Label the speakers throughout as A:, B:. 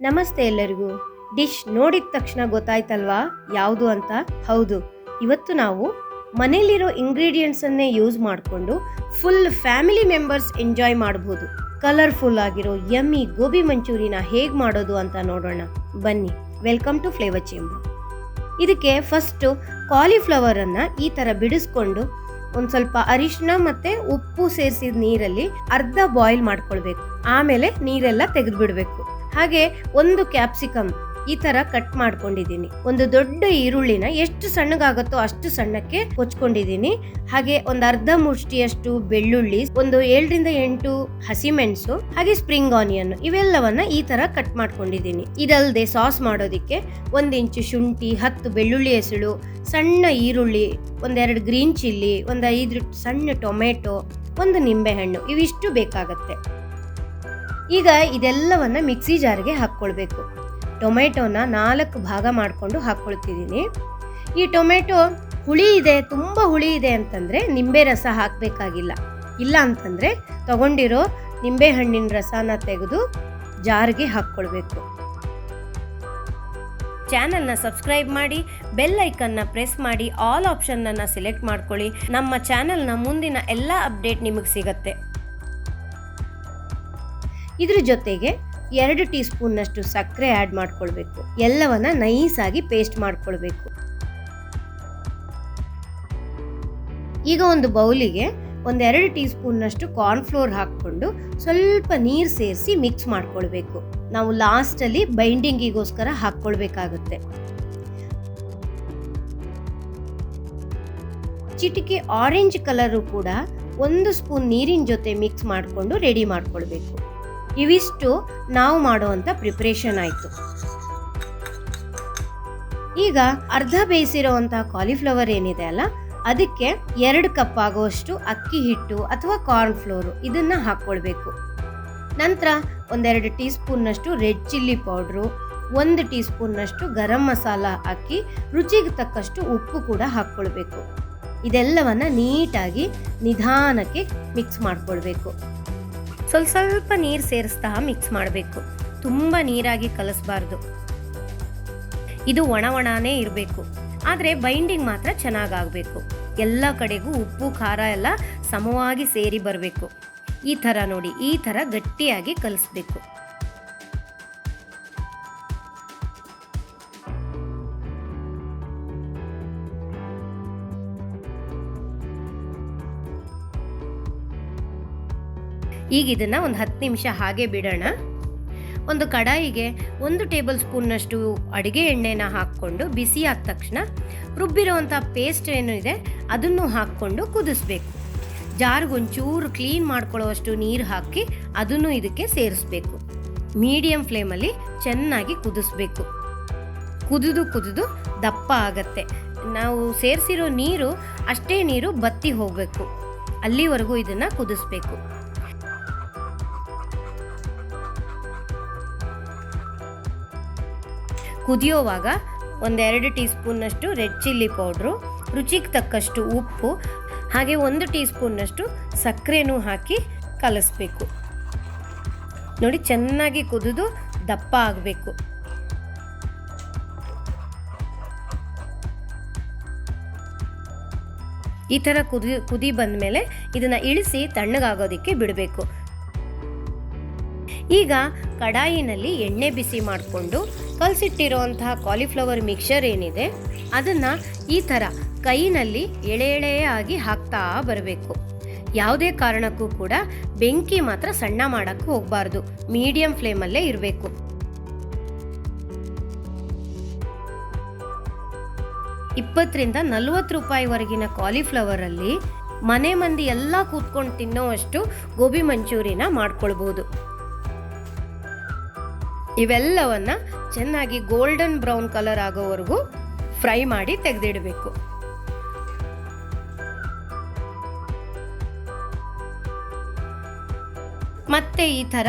A: ನಮಸ್ತೆ ಎಲ್ಲರಿಗೂ. ಡಿಶ್ ನೋಡಿದ ತಕ್ಷಣ ಗೊತ್ತಾಯ್ತಲ್ವಾ ಯಾವುದು ಅಂತ? ಹೌದು, ಇವತ್ತು ನಾವು ಮನೆಯಲ್ಲಿರೋ ಇಂಗ್ರೀಡಿಯೆಂಟ್ಸ್ ಅನ್ನೇ ಯೂಸ್ ಮಾಡಿಕೊಂಡು ಫುಲ್ ಫ್ಯಾಮಿಲಿ ಮೆಂಬರ್ಸ್ ಎಂಜಾಯ್ ಮಾಡಬಹುದು. ಕಲರ್ಫುಲ್ ಆಗಿರೋ ಯಮ್ಮಿ ಗೋಬಿ ಮಂಚೂರಿನ ಹೇಗೆ ಮಾಡೋದು ಅಂತ ನೋಡೋಣ ಬನ್ನಿ. Welcome to Flavour Chamber. ಇದಕ್ಕೆ ಫಸ್ಟು ಕಾಲಿಫ್ಲವರ್ ಅನ್ನ ಈ ತರ ಬಿಡಿಸ್ಕೊಂಡು ಒಂದು ಸ್ವಲ್ಪ ಅರಿಶಿನ ಮತ್ತೆ ಉಪ್ಪು ಸೇರಿಸಿದ ನೀರಲ್ಲಿ ಅರ್ಧ ಬಾಯ್ಲ್ ಮಾಡ್ಕೊಳ್ಬೇಕು. ಆಮೇಲೆ ನೀರೆಲ್ಲ ತೆಗೆದು ಬಿಡಬೇಕು. ಹಾಗೆ ಒಂದು ಕ್ಯಾಪ್ಸಿಕಮ್ ಈ ತರ ಕಟ್ ಮಾಡ್ಕೊಂಡಿದ್ದೀನಿ. ಒಂದು ದೊಡ್ಡ ಈರುಳ್ಳಿನ ಎಷ್ಟು ಸಣ್ಣಗಾಗತ್ತೋ ಅಷ್ಟು ಸಣ್ಣಕ್ಕೆ ಕೊಚ್ಕೊಂಡಿದ್ದೀನಿ. ಹಾಗೆ ಒಂದು ಅರ್ಧ ಮುಷ್ಟಿಯಷ್ಟು ಬೆಳ್ಳುಳ್ಳಿ, ಒಂದು 7ರಿಂದ 8 ಹಸಿಮೆಣಸು, ಹಾಗೆ ಸ್ಪ್ರಿಂಗ್ ಆನಿಯನ್ ಇವೆಲ್ಲವನ್ನ ಈ ತರ ಕಟ್ ಮಾಡ್ಕೊಂಡಿದ್ದೀನಿ. ಇದಲ್ಲದೆ ಸಾಸ್ ಮಾಡೋದಿಕ್ಕೆ 1 ಇಂಚು ಶುಂಠಿ, 10 ಬೆಳ್ಳುಳ್ಳಿ ಎಸಳು, ಸಣ್ಣ ಈರುಳ್ಳಿ, 1-2 ಗ್ರೀನ್ ಚಿಲ್ಲಿ, 1-5 ಸಣ್ಣ ಟೊಮೆಟೊ, 1 ನಿಂಬೆಹಣ್ಣು ಇವಿಷ್ಟು ಬೇಕಾಗತ್ತೆ. ಈಗ ಇದೆಲ್ಲವನ್ನ ಮಿಕ್ಸಿ ಜಾರ್ಗೆ ಹಾಕ್ಕೊಳ್ಬೇಕು. ಟೊಮೆಟೊನ 4 ಭಾಗ ಮಾಡ್ಕೊಂಡು ಹಾಕ್ಕೊಳ್ತಿದ್ದೀನಿ. ಈ ಟೊಮೆಟೊ ಹುಳಿ ಇದೆ, ತುಂಬ ಹುಳಿ ಇದೆ ಅಂತಂದ್ರೆ ನಿಂಬೆ ರಸ ಹಾಕಬೇಕಾಗಿಲ್ಲ. ಇಲ್ಲ ಅಂತಂದ್ರೆ ತಗೊಂಡಿರೋ ನಿಂಬೆ ಹಣ್ಣಿನ ರಸನ ತೆಗೆದು ಜಾರ್ಗೆ ಹಾಕ್ಕೊಳ್ಬೇಕು. ಚಾನಲ್ನ ಸಬ್ಸ್ಕ್ರೈಬ್ ಮಾಡಿ, ಬೆಲ್ ಐಕನ್ನ ಪ್ರೆಸ್ ಮಾಡಿ, ಆಲ್ ಆಪ್ಷನ್ನ ಸೆಲೆಕ್ಟ್ ಮಾಡ್ಕೊಳ್ಳಿ. ನಮ್ಮ ಚಾನಲ್ನ ಮುಂದಿನ ಎಲ್ಲ ಅಪ್ಡೇಟ್ ನಿಮಗೆ ಸಿಗತ್ತೆ. ಇದ್ರ ಜೊತೆಗೆ 2 ಟೀ ಸ್ಪೂನ್ನಷ್ಟು ಸಕ್ಕರೆ ಆ್ಯಡ್ ಮಾಡ್ಕೊಳ್ಬೇಕು. ಎಲ್ಲವನ್ನ ನೈಸ್ ಆಗಿ ಪೇಸ್ಟ್ ಮಾಡ್ಕೊಳ್ಬೇಕು. ಈಗ ಒಂದು ಬೌಲಿಗೆ 1-2 ಟೀ ಸ್ಪೂನ್ನಷ್ಟು ಕಾರ್ನ್ಫ್ಲೋರ್ ಹಾಕ್ಕೊಂಡು ಸ್ವಲ್ಪ ನೀರು ಸೇರಿಸಿ ಮಿಕ್ಸ್ ಮಾಡ್ಕೊಳ್ಬೇಕು. ನಾವು ಲಾಸ್ಟಲ್ಲಿ ಬೈಂಡಿಂಗಿಗೋಸ್ಕರ ಹಾಕ್ಕೊಳ್ಬೇಕಾಗುತ್ತೆ. ಚಿಟಿಕೆ ಆರೆಂಜ್ ಕಲರು ಕೂಡ 1 ಸ್ಪೂನ್ ನೀರಿನ ಜೊತೆ ಮಿಕ್ಸ್ ಮಾಡಿಕೊಂಡು ರೆಡಿ ಮಾಡ್ಕೊಳ್ಬೇಕು. ಇವಿಷ್ಟು ನಾವು ಮಾಡುವಂತ ಪ್ರಿಪರೇಷನ್ ಆಯ್ತು. ಈಗ ಅರ್ಧ ಬೇಯಿಸಿರೋಂಥ ಕಾಲಿಫ್ಲವರ್ ಏನಿದೆ ಅಲ್ಲ, ಅದಕ್ಕೆ 2 ಕಪ್ ಆಗುವಷ್ಟು ಅಕ್ಕಿ ಹಿಟ್ಟು ಅಥವಾ ಕಾರ್ನ್ಫ್ಲೋರು ಇದನ್ನ ಹಾಕ್ಕೊಳ್ಬೇಕು. ನಂತರ 1-2 ಟೀ ಸ್ಪೂನ್ನಷ್ಟು ರೆಡ್ ಚಿಲ್ಲಿ ಪೌಡ್ರು, 1 ಟೀ ಸ್ಪೂನ್ನಷ್ಟು ಗರಂ ಮಸಾಲ ಹಾಕಿ ರುಚಿಗೆ ತಕ್ಕಷ್ಟು ಉಪ್ಪು ಕೂಡ ಹಾಕ್ಕೊಳ್ಬೇಕು. ಇದೆಲ್ಲವನ್ನ ನೀಟಾಗಿ ನಿಧಾನಕ್ಕೆ ಮಿಕ್ಸ್ ಮಾಡ್ಕೊಳ್ಬೇಕು. ಸ್ವಲ್ಪ ನೀರು ಸೇರಿಸ್ತಾ ಮಿಕ್ಸ್ ಮಾಡಬೇಕು. ತುಂಬ ನೀರಾಗಿ ಕಲಿಸ್ಬಾರ್ದು. ಇದು ಒಣನೇ ಇರಬೇಕು. ಆದರೆ ಬೈಂಡಿಂಗ್ ಮಾತ್ರ ಚೆನ್ನಾಗಾಗಬೇಕು. ಎಲ್ಲ ಕಡೆಗೂ ಉಪ್ಪು ಖಾರ ಎಲ್ಲ ಸಮವಾಗಿ ಸೇರಿ ಬರಬೇಕು. ಈ ಥರ ನೋಡಿ, ಈ ಥರ ಗಟ್ಟಿಯಾಗಿ ಕಲಿಸ್ಬೇಕು. ಈಗ ಇದನ್ನ ಒಂದು 10 ನಿಮಿಷ ಹಾಗೆ ಬಿಡೋಣ. ಒಂದು ಕಡಾಯಿಗೆ 1 ಟೇಬಲ್ ಸ್ಪೂನ್ನಷ್ಟು ಅಡುಗೆ ಎಣ್ಣೆನ ಹಾಕ್ಕೊಂಡು ಬಿಸಿ ಆದ ತಕ್ಷಣ ರುಬ್ಬಿರೋವಂಥ ಪೇಸ್ಟ್ ಏನಿದೆ ಅದನ್ನು ಹಾಕ್ಕೊಂಡು ಕುದಿಸ್ಬೇಕು. ಜಾರ್ಗೊಂಚೂರು ಕ್ಲೀನ್ ಮಾಡ್ಕೊಳ್ಳೋವಷ್ಟು ನೀರು ಹಾಕಿ ಅದನ್ನು ಇದಕ್ಕೆ ಸೇರಿಸ್ಬೇಕು. ಮೀಡಿಯಂ ಫ್ಲೇಮಲ್ಲಿ ಚೆನ್ನಾಗಿ ಕುದಿಸ್ಬೇಕು. ಕುದಿದು ದಪ್ಪ ಆಗತ್ತೆ. ನಾವು ಸೇರಿಸಿರೋ ನೀರು ಅಷ್ಟೇ ನೀರು ಬತ್ತಿ ಹೋಗಬೇಕು. ಅಲ್ಲಿವರೆಗೂ ಇದನ್ನು ಕುದಿಸ್ಬೇಕು. ಕುದಿಯೋವಾಗ 1-2 ಟೀ ಸ್ಪೂನ್ನಷ್ಟು ರೆಡ್ ಚಿಲ್ಲಿ ಪೌಡ್ರು, ರುಚಿಗೆ ತಕ್ಕಷ್ಟು ಉಪ್ಪು, ಹಾಗೆ 1 ಟೀ ಸ್ಪೂನ್ನಷ್ಟು ಸಕ್ಕರೆನೂ ಹಾಕಿ ಕಲಿಸ್ಬೇಕು. ನೋಡಿ, ಚೆನ್ನಾಗಿ ಕುದಿದು ದಪ್ಪ ಆಗಬೇಕು. ಈ ಥರ ಕುದಿ ಬಂದಮೇಲೆ ಇದನ್ನು ಇಳಿಸಿ ತಣ್ಣಗಾಗೋದಕ್ಕೆ ಬಿಡಬೇಕು. ಈಗ ಕಡಾಯಿನಲ್ಲಿ ಎಣ್ಣೆ ಬಿಸಿ ಮಾಡಿಕೊಂಡು ಕಲಸಿಟ್ಟಿರುವಂತಹ ಕಾಲಿಫ್ಲವರ್ ಮಿಕ್ಸರ್ ಏನಿದೆ ಅದನ್ನು ಈ ಥರ ಕೈನಲ್ಲಿ ಎಳೆಯಾಗಿ ಹಾಕ್ತಾ ಬರಬೇಕು. ಯಾವುದೇ ಕಾರಣಕ್ಕೂ ಕೂಡ ಬೆಂಕಿ ಮಾತ್ರ ಸಣ್ಣ ಮಾಡೋಕ್ಕೆ ಹೋಗಬಾರ್ದು. ಮೀಡಿಯಂ ಫ್ಲೇಮಲ್ಲೇ ಇರಬೇಕು. ₹20-40 ಕಾಲಿಫ್ಲವರಲ್ಲಿ ಮನೆ ಮಂದಿ ಎಲ್ಲ ಕೂತ್ಕೊಂಡು ತಿನ್ನೋವಷ್ಟು ಗೋಬಿ ಮಂಚೂರಿನ ಮಾಡ್ಕೊಳ್ಬೋದು. ಇವೆಲ್ಲವನ್ನ ಚೆನ್ನಾಗಿ ಗೋಲ್ಡನ್ ಬ್ರೌನ್ ಕಲರ್ ಆಗೋವರೆಗೂ ಫ್ರೈ ಮಾಡಿ ತೆಗೆದಿಡಬೇಕು. ಮತ್ತೆ ಈ ಥರ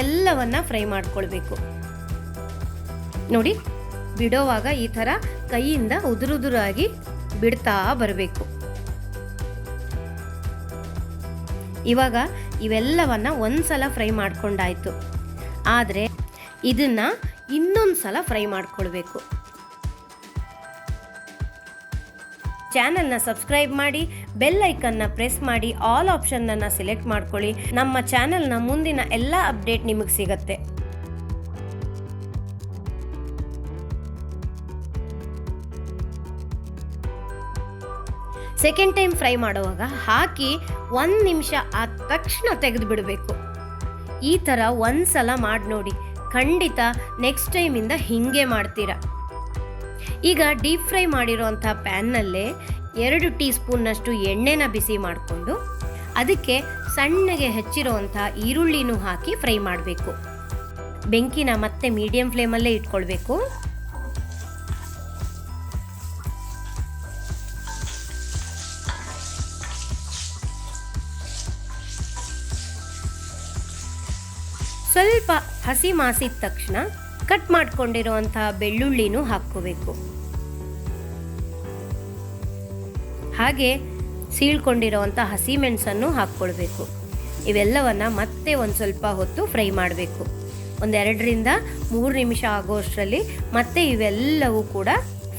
A: ಎಲ್ಲವನ್ನ ಫ್ರೈ ಮಾಡ್ಕೊಳ್ಬೇಕು. ನೋಡಿ, ಬಿಡೋವಾಗ ಈ ಥರ ಕೈಯಿಂದ ಉದುರುದುರಾಗಿ ಬಿಡ್ತಾ ಬರಬೇಕು. ಇವಾಗ ಇವೆಲ್ಲವನ್ನ ಒಂದ್ಸಲ ಫ್ರೈ ಮಾಡ್ಕೊಂಡಾಯ್ತು. ಆದರೆ ಇದನ್ನ ಇನ್ನೊಂದು ಸಲ ಫ್ರೈ ಮಾಡ್ಕೊಳ್ಬೇಕು. ಚಾನಲ್ನ ಸಬ್ಸ್ಕ್ರೈಬ್ ಮಾಡಿ, ಬೆಲ್ ಐಕನ್ನ ಪ್ರೆಸ್ ಮಾಡಿ, ಆಲ್ ಆಪ್ಷನ್ನನ್ನು ಸೆಲೆಕ್ಟ್ ಮಾಡ್ಕೊಳ್ಳಿ. ನಮ್ಮ ಚಾನಲ್ನ ಮುಂದಿನ ಎಲ್ಲ ಅಪ್ಡೇಟ್ ನಿಮಗೆ ಸಿಗತ್ತೆ. ಸೆಕೆಂಡ್ ಟೈಮ್ ಫ್ರೈ ಮಾಡುವಾಗ ಹಾಕಿ 1 ನಿಮಿಷ ಆದ ತಕ್ಷಣ ತೆಗೆದು ಬಿಡಬೇಕು. ಈ ಥರ ಒಂದು ಸಲ ಮಾಡಿ ನೋಡಿ, ಖಂಡಿತ ನೆಕ್ಸ್ಟ್ ಟೈಮಿಂದ ಹೀಗೆ ಮಾಡ್ತೀರಾ. ಈಗ ಡೀಪ್ ಫ್ರೈ ಮಾಡಿರೋವಂಥ ಪ್ಯಾನ್ನಲ್ಲೇ 2 ಟೀ ಸ್ಪೂನ್ನಷ್ಟು ಎಣ್ಣೆನ ಬಿಸಿ ಮಾಡಿಕೊಂಡು ಅದಕ್ಕೆ ಸಣ್ಣಗೆ ಹೆಚ್ಚಿರೋವಂಥ ಈರುಳ್ಳಿನೂ ಹಾಕಿ ಫ್ರೈ ಮಾಡಬೇಕು. ಬೆಂಕಿನ ಮತ್ತೆ ಮೀಡಿಯಂ ಫ್ಲೇಮಲ್ಲೇ ಇಟ್ಕೊಳ್ಬೇಕು. ಸ್ವಲ್ಪ ಹಸಿ ಮಾಸಿದ ತಕ್ಷಣ ಕಟ್ ಮಾಡ್ಕೊಂಡಿರುವಂಥ ಬೆಳ್ಳುಳ್ಳಿನೂ ಹಾಕ್ಕೋಬೇಕು. ಹಾಗೆ ಸೀಳ್ಕೊಂಡಿರುವಂಥ ಹಸಿಮೆಣಸನ್ನು ಹಾಕ್ಕೊಳ್ಬೇಕು. ಇವೆಲ್ಲವನ್ನು ಮತ್ತೆ ಒಂದು ಸ್ವಲ್ಪ ಹೊತ್ತು ಫ್ರೈ ಮಾಡಬೇಕು. 1-2 ರಿಂದ 3 ನಿಮಿಷ ಆಗೋಷ್ಟರಲ್ಲಿ ಮತ್ತೆ ಇವೆಲ್ಲವೂ ಕೂಡ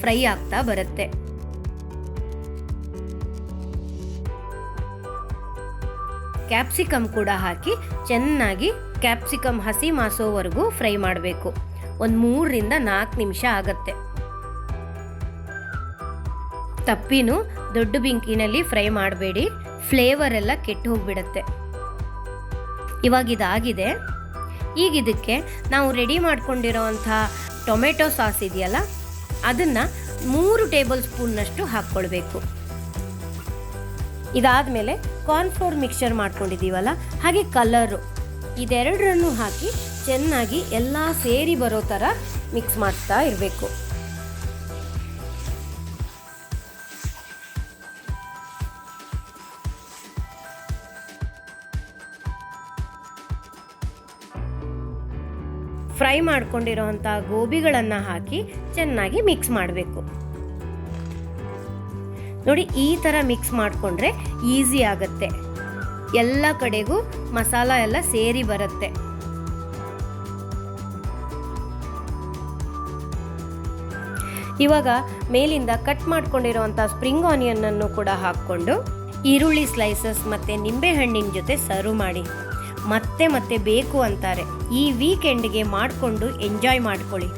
A: ಫ್ರೈ ಆಗ್ತಾ ಬರುತ್ತೆ. ಕ್ಯಾಪ್ಸಿಕಮ್ ಕೂಡ ಹಾಕಿ ಚೆನ್ನಾಗಿ ಕ್ಯಾಪ್ಸಿಕಮ್ ಹಸಿ ಮಾಸೋವರೆಗೂ ಫ್ರೈ ಮಾಡಬೇಕು. 3 ರಿಂದ 4 ನಿಮಿಷ ಆಗತ್ತೆ. ತಪ್ಪಿನೂ ದೊಡ್ಡ ಬೆಂಕಿನಲ್ಲಿ ಫ್ರೈ ಮಾಡಬೇಡಿ, ಫ್ಲೇವರ್ ಎಲ್ಲ ಕೆಟ್ಟು ಹೋಗ್ಬಿಡತ್ತೆ. ಇವಾಗ ಇದಾಗಿದೆ. ಈಗ ಇದಕ್ಕೆ ನಾವು ರೆಡಿ ಮಾಡ್ಕೊಂಡಿರೋವಂಥ ಟೊಮೆಟೊ ಸಾಸ್ ಇದೆಯಲ್ಲ, ಅದನ್ನು 3 ಟೇಬಲ್ ಸ್ಪೂನ್ನಷ್ಟು ಹಾಕ್ಕೊಳ್ಬೇಕು. ಇದಾದಮೇಲೆ ಕಾರ್ನ್ಫ್ಲೋರ್ ಮಿಕ್ಸ್ಚರ್ ಮಾಡ್ಕೊಂಡಿದ್ದೀವಲ್ಲ, ಹಾಗೆ ಕಲರು, ಇದೆರಡರನ್ನು ಹಾಕಿ ಚೆನ್ನಾಗಿ ಎಲ್ಲ ಸೇರಿ ಬರೋ ಥರ ಮಿಕ್ಸ್ ಮಾಡ್ತಾ ಇರಬೇಕು. ಫ್ರೈ ಮಾಡ್ಕೊಂಡಿರೋವಂಥ ಗೋಬಿಗಳನ್ನು ಹಾಕಿ ಚೆನ್ನಾಗಿ ಮಿಕ್ಸ್ ಮಾಡಬೇಕು. ನೋಡಿ, ಈ ಥರ ಮಿಕ್ಸ್ ಮಾಡಿಕೊಂಡ್ರೆ ಈಸಿ ಆಗುತ್ತೆ. ಎಲ್ಲ ಕಡೆಗೂ ಮಸಾಲ ಎಲ್ಲ ಸೇರಿ ಬರುತ್ತೆ. ಇವಾಗ ಮೇಲಿಂದ ಕಟ್ ಮಾಡ್ಕೊಂಡಿರೋವಂಥ ಸ್ಪ್ರಿಂಗ್ ಆನಿಯನ್ನನ್ನು ಕೂಡ ಹಾಕ್ಕೊಂಡು ಈರುಳ್ಳಿ ಸ್ಲೈಸಸ್ ಮತ್ತು ನಿಂಬೆಹಣ್ಣಿನ ಜೊತೆ ಸರ್ವ್ ಮಾಡಿ. ಮತ್ತೆ ಮತ್ತೆ ಬೇಕು ಅಂತಾರೆ. ಈ ವೀಕೆಂಡ್ಗೆ ಮಾಡಿಕೊಂಡು ಎಂಜಾಯ್ ಮಾಡ್ಕೊಳ್ಳಿ.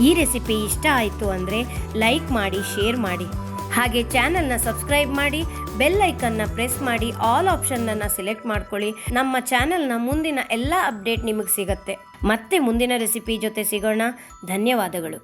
A: ಈ ರೆಸಿಪಿ ಇಷ್ಟ ಆಯಿತು ಅಂದರೆ ಲೈಕ್ ಮಾಡಿ, ಶೇರ್ ಮಾಡಿ. ಹಾಗೆ ಚಾನಲ್ನ ಸಬ್ಸ್ಕ್ರೈಬ್ ಮಾಡಿ, ಬೆಲ್ ಐಕನ್ನ ಪ್ರೆಸ್ ಮಾಡಿ, ಆಲ್ ಆಪ್ಷನ್ನನ್ನು ಸೆಲೆಕ್ಟ್ ಮಾಡ್ಕೊಳ್ಳಿ. ನಮ್ಮ ಚಾನಲ್ನ ಮುಂದಿನ ಎಲ್ಲ ಅಪ್ಡೇಟ್ ನಿಮಗೆ ಸಿಗತ್ತೆ. ಮತ್ತೆ ಮುಂದಿನ ರೆಸಿಪಿ ಜೊತೆ ಸಿಗೋಣ. ಧನ್ಯವಾದಗಳು.